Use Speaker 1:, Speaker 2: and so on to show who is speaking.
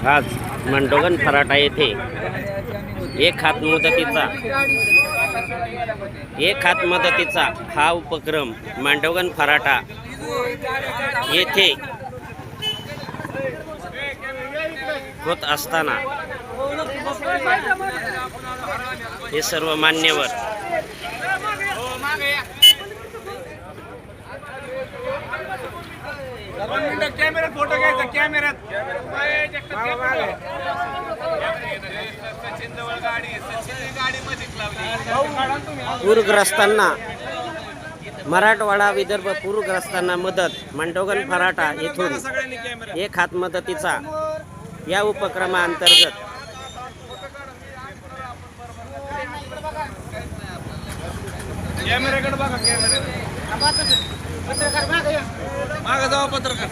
Speaker 1: आज मंडोगन फराटा येथे एक हात मदतीचा हा उपक्रम मांडवगण फराटा येथे होत असताना हे सर्व मान्यवर
Speaker 2: फोटो घ्यायचा कॅमेऱ्यात
Speaker 1: पूरग्रस्तांना मराठवाडा विदर्भ पूरग्रस्तांना मदत मंडोगन फराटा येथून एक हात मदतीचा या उपक्रमाअंतर्गत
Speaker 2: कॅमेऱ्याकडे बघा पत्रकार मागे जावा पत्रकार